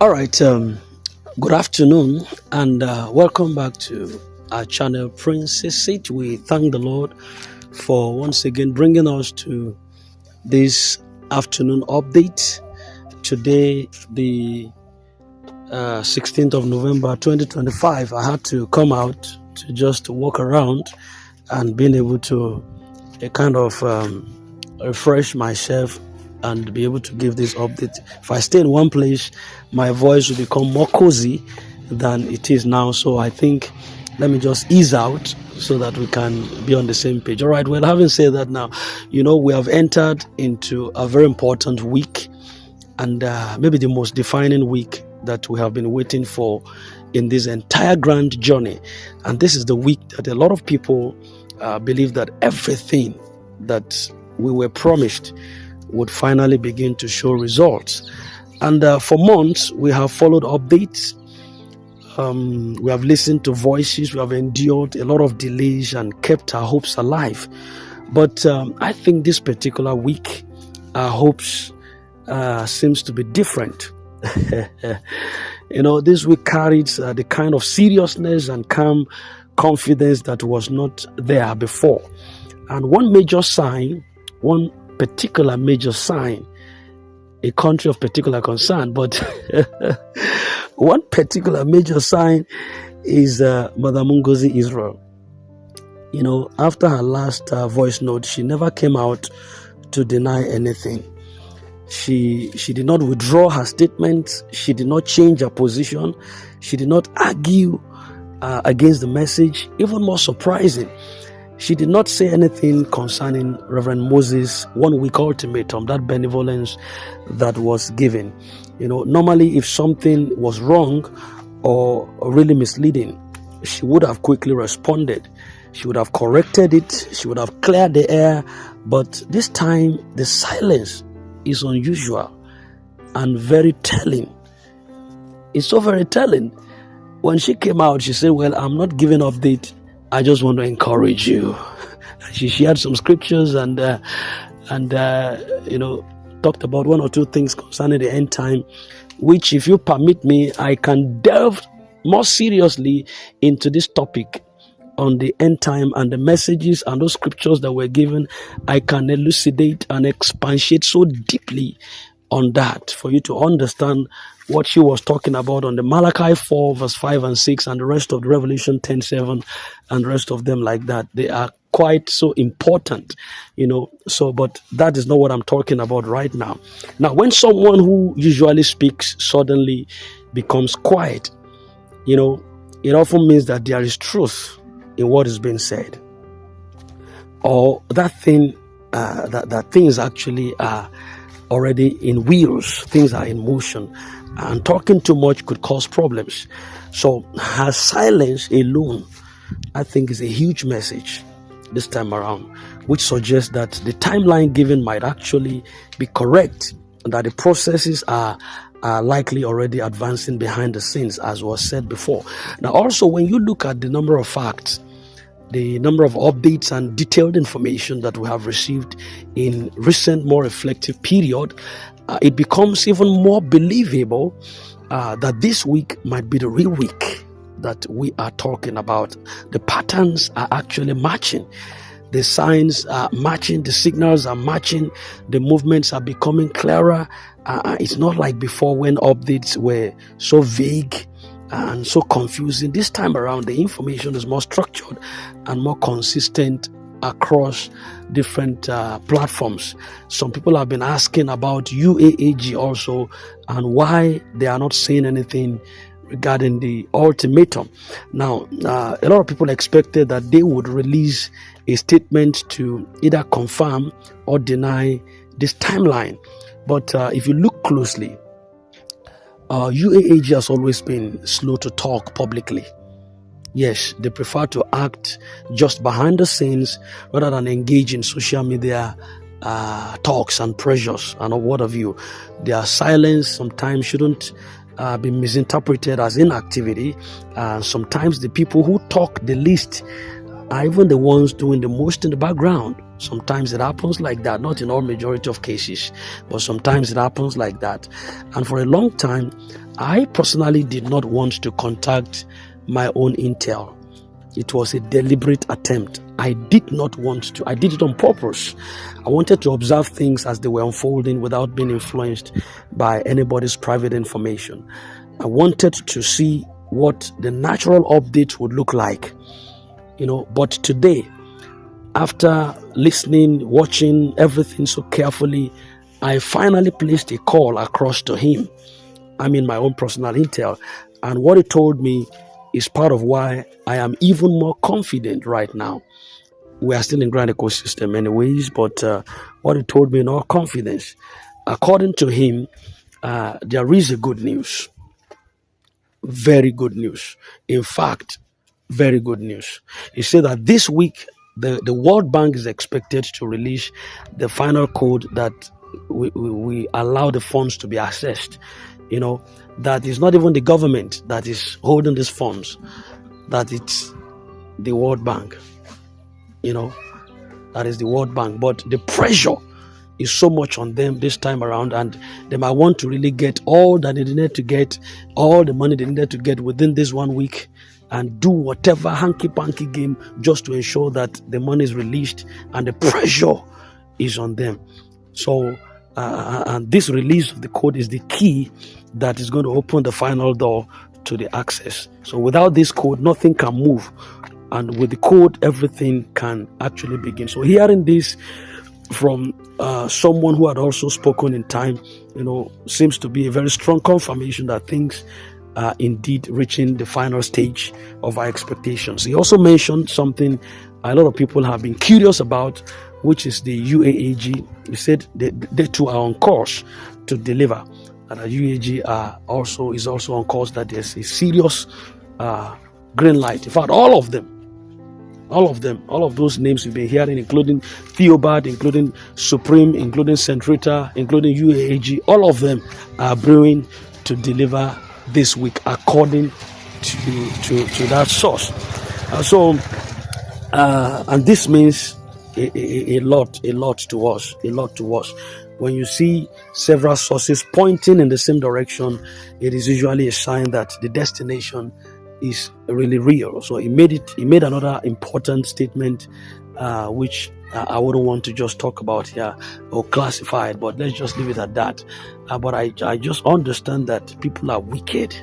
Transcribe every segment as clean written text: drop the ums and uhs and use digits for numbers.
All right. Good afternoon, and welcome back to our channel, Princess Seat. We thank the Lord for once again bringing us to this afternoon update. Today, the 16th of November 2025, I had to come out to just walk around and being able to kind of refresh myself and be able to give this update. If I stay in one place, my voice will become more cozy than it is now. So I think let me just ease out so that we can be on the same page. All right. Well, having said that now, we have entered into a very important week, and maybe the most defining week that we have been waiting for in this entire grand journey. And this is the week that a lot of people believe that everything that we were promised would finally begin to show results. And for months, we have followed updates. We have listened to voices. We have endured a lot of delays and kept our hopes alive. But I think this particular week, our hopes seems to be different. This week carried the kind of seriousness and calm confidence that was not there before. And one particular major sign, a country of particular concern, but one particular major sign is Madam Ngozi Israel. After her last voice note, she never came out to deny anything. She did not withdraw her statements. She did not change her position. She did not argue against the message. Even more surprising, she did not say anything concerning Reverend Moses' 1 week ultimatum, that benevolence that was given. Normally if something was wrong or really misleading, she would have quickly responded. She would have corrected it. She would have cleared the air. But this time, the silence is unusual and very telling. It's so very telling. When she came out, she said, well, I'm not giving update. I just want to encourage you. She shared some scriptures and talked about one or two things concerning the end time, which, if you permit me, I can delve more seriously into this topic on the end time and the messages and those scriptures that were given. I can elucidate and expatiate so deeply on that for you to understand what she was talking about on the Malachi 4 verse 5 and 6 and the rest of the Revelation 10:7 and the rest of them like that. They are quite so important, but that is not what I'm talking about right now. Now, when someone who usually speaks suddenly becomes quiet, it often means that there is truth in what is being said, or that things actually are already in wheels, things are in motion, and talking too much could cause problems. So her silence alone, I think, is a huge message this time around, which suggests that the timeline given might actually be correct, and that the processes are likely already advancing behind the scenes, as was said before. Now, also, when you look at the number of facts, the number of updates and detailed information that we have received in recent, more reflective period, it becomes even more believable that this week might be the real week that we are talking about. The patterns are actually matching. The signs are matching. The signals are matching. The movements are becoming clearer. It's not like before when updates were so vague and so confusing. This time around, the information is more structured and more consistent across different platforms. Some people have been asking about UAAG also, and why they are not saying anything regarding the ultimatum. Now, a lot of people expected that they would release a statement to either confirm or deny this timeline. But if you look closely, UAAG has always been slow to talk publicly. Yes, they prefer to act just behind the scenes rather than engage in social media talks and pressures and what have you. Their silence sometimes shouldn't be misinterpreted as inactivity. Sometimes the people who talk the least are even the ones doing the most in the background. Sometimes it happens like that, not in all majority of cases, but sometimes it happens like that. And for a long time, I personally did not want to contact my own intel. It was a deliberate attempt. I did not want to. I did it on purpose. I wanted to observe things as they were unfolding without being influenced by anybody's private information. I wanted to see what the natural update would look like. But today, after listening, watching everything so carefully, I finally placed a call across to him. I mean, my own personal intel. And what he told me is part of why I am even more confident right now. We are still in grand ecosystem anyways, but what he told me in all confidence, according to him, there is a good news. Very good news. In fact, very good news. He said that this week, the World Bank is expected to release the final code that we allow the funds to be accessed. That is not even the government that is holding these funds, that it's the World Bank. That is the World Bank. But the pressure is so much on them this time around, and they might want to really get all that they needed to get, all the money they needed to get within this 1 week, and do whatever hanky-panky game just to ensure that the money is released, and the pressure is on them. So, and this release of the code is the key that is going to open the final door to the access. So without this code, nothing can move. And with the code, everything can actually begin. So hearing this from someone who had also spoken in time, seems to be a very strong confirmation that things are indeed reaching the final stage of our expectations. He also mentioned something a lot of people have been curious about, which is the UAAG. He said they too are on course to deliver, and the UAG is also on course, that there's a serious green light. In fact, all of those names you've been hearing, including Theobald, including Supreme, including Centrita, including UAAG, all of them are brewing to deliver this week according to that source. And this means a lot to us. When you see several sources pointing in the same direction, it is usually a sign that the destination is really real. So he made another important statement, which I wouldn't want to just talk about here or classify it, but let's just leave it at that. But I just understand that people are wicked,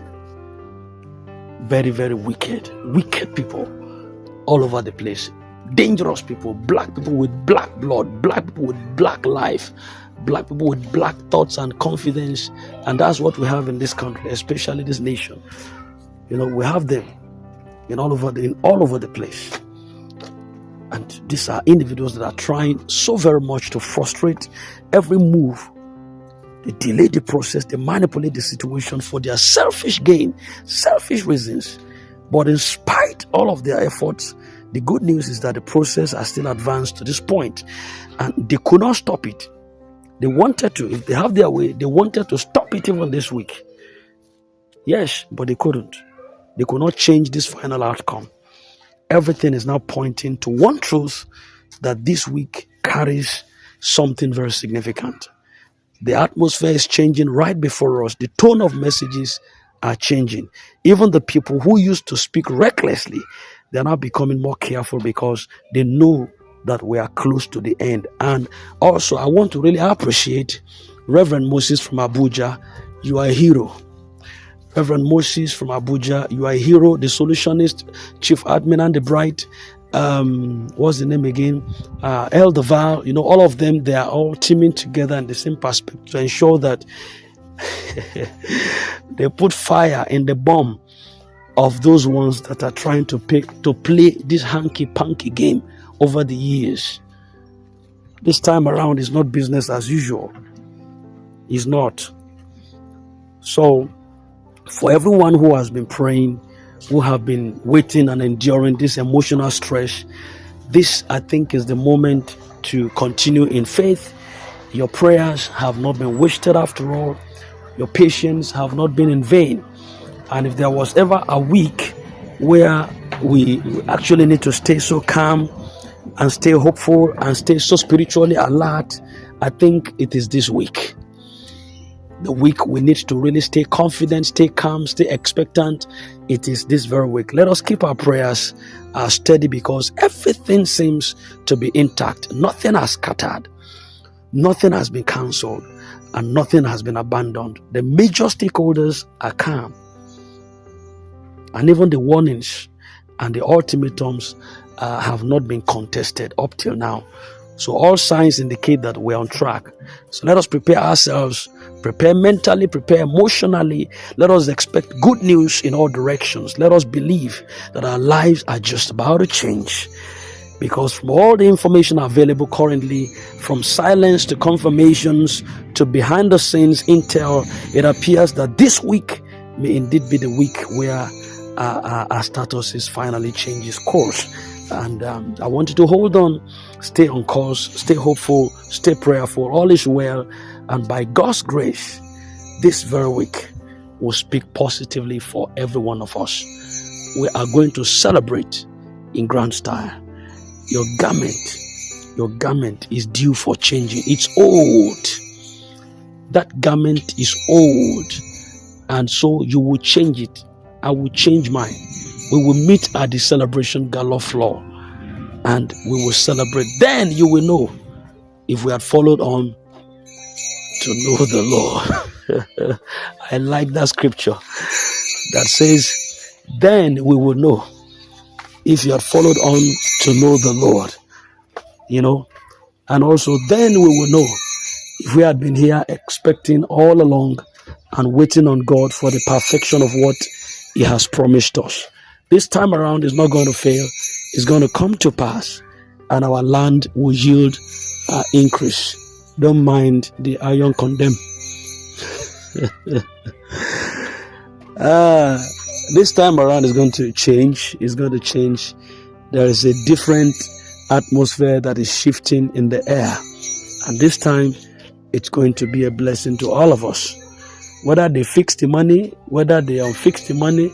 very, very wicked people all over the place. Dangerous people, black people with black blood, black people with black life, black people with black thoughts and confidence. And that's what we have in this country, especially this nation. We have them all over the place. And these are individuals that are trying so very much to frustrate every move. They delay the process, they manipulate the situation for their selfish gain, selfish reasons. But in spite all of their efforts, the good news is that the process has still advanced to this point, and they could not stop it. They wanted to, if they have their way, they wanted to stop it even this week. Yes, but they couldn't. They could not change this final outcome. Everything is now pointing to one truth, that this week carries something very significant. The atmosphere is changing right before us. The tone of messages are changing. Even the people who used to speak recklessly, they're now becoming more careful because they know that we are close to the end. And also, I want to really appreciate Reverend Moses from Abuja. You are a hero. Reverend Moses from Abuja, you are a hero. The Solutionist, Chief Admin and the Bright, what's the name again? Elder Val, all of them, they are all teaming together in the same perspective to ensure that they put fire in the bomb of those ones that are trying to play this hanky-panky game over the years. This time around is not business as usual. It's not. So, for everyone who has been praying, who have been waiting and enduring this emotional stress, this, I think, is the moment to continue in faith. Your prayers have not been wasted after all. Your patience have not been in vain. And if there was ever a week where we actually need to stay so calm and stay hopeful and stay so spiritually alert, I think it is this week. The week we need to really stay confident, stay calm, stay expectant. It is this very week. Let us keep our prayers steady, because everything seems to be intact. Nothing has scattered. Nothing has been cancelled, and nothing has been abandoned. The major stakeholders are calm, and even the warnings and the ultimatums have not been contested up till now. So all signs indicate that we're on track. So let us prepare ourselves, prepare mentally, prepare emotionally. Let us expect good news in all directions. Let us believe that our lives are just about to change. Because from all the information available currently, from silence to confirmations to behind the scenes intel, it appears that this week may indeed be the week where our status is finally changes course. And I want you to hold on, stay on course, stay hopeful, stay prayerful. All is well, and by God's grace, this very week will speak positively for every one of us. We are going to celebrate in grand style. Your garment is due for changing. It's old. That garment is old, and so you will change it. I will change mine. We will meet at the celebration gala floor, and we will celebrate. Then you will know if we had followed on to know the Lord. I like that scripture that says, then we will know if you had followed on to know the Lord. And also then we will know if we had been here expecting all along and waiting on God for the perfection of what He has promised us. This time around is not going to fail. It's going to come to pass, and our land will yield increase. Don't mind the iron condemn. This time around is going to change. It's going to change. There is a different atmosphere that is shifting in the air, and this time it's going to be a blessing to all of us. Whether they fix the money, whether they unfix the money,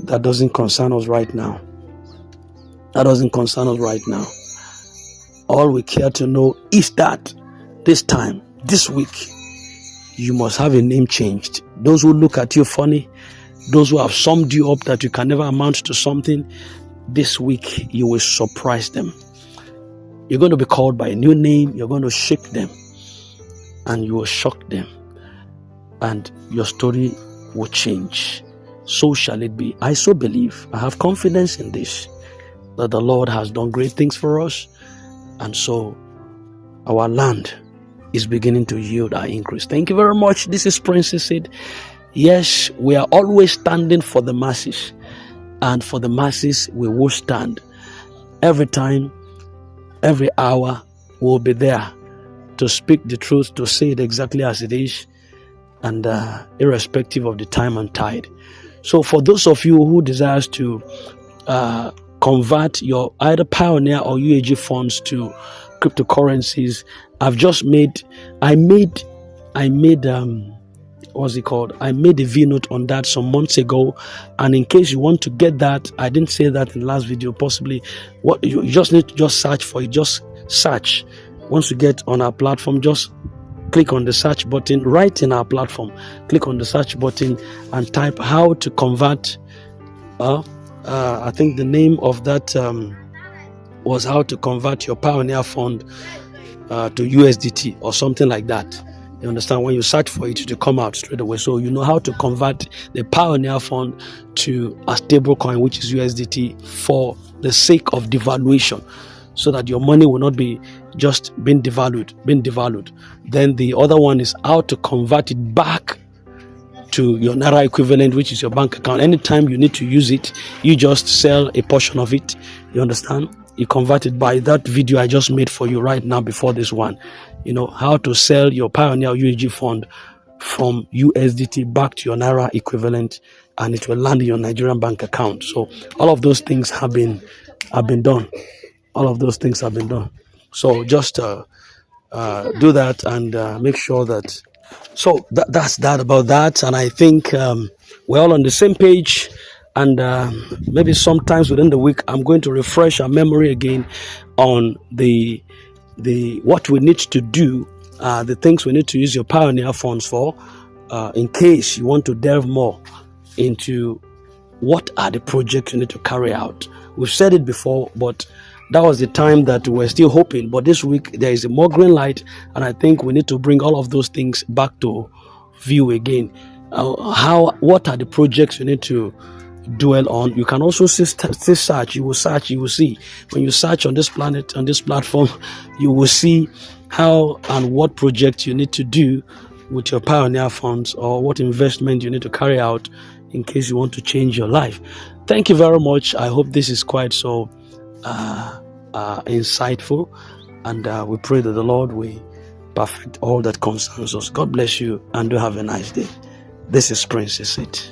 that doesn't concern us right now. That doesn't concern us right now. All we care to know is that this time, this week, you must have a name changed. Those who look at you funny, those who have summed you up that you can never amount to something, this week you will surprise them. You're going to be called by a new name. You're going to shake them, and you will shock them, and your story will change. So shall it be. I so believe, I have confidence in this, that the Lord has done great things for us, and so our land is beginning to yield our increase. Thank you very much. This is Princess Sid. Yes, we are always standing for the masses, and for the masses we will stand. Every time, every hour, we'll be there to speak the truth, to say it exactly as it is, and irrespective of the time and tide. So for those of you who desires to convert your either Pioneer or UAG funds to cryptocurrencies, I made what's it called? I made a V-note on that some months ago, and in case you want to get that, I didn't say that in the last video, possibly, what you just need to just search for it. Just search. Once you get on our platform, just click on the search button right in our platform. Click on the search button and type how to convert. I think the name of that was how to convert your Pioneer fund to USDT or something like that. You understand? When you search for it, to come out straight away. So you know how to convert the Pioneer fund to a stable coin, which is USDT, for the sake of devaluation, so that your money will not be just being devalued. Then the other one is how to convert it back to your Naira equivalent, which is your bank account. Anytime you need to use it, you just sell a portion of it. You understand? You convert it by that video I just made for you right now before this one. You know, how to sell your Pioneer UAG fund from USDT back to your Naira equivalent, and it will land in your Nigerian bank account. So all of those things have been done. All of those things have been done. So just do that and make sure that. So that's that about that. And I think we're all on the same page. And maybe sometimes within the week, I'm going to refresh our memory again on the what we need to do, the things we need to use your Pioneer funds for, in case you want to delve more into what are the projects you need to carry out. We've said it before, but that was the time that we're still hoping. But this week there is a more green light, and I think we need to bring all of those things back to view again. What are the projects you need to dwell on? You can also still search. You will search. You will see. When you search on this planet, on this platform, you will see how and what projects you need to do with your Pioneer funds, or what investment you need to carry out in case you want to change your life. Thank you very much. I hope this is quite so insightful, and we pray that the Lord will perfect all that concerns us. God bless you, and do have a nice day. This is Prince Is It.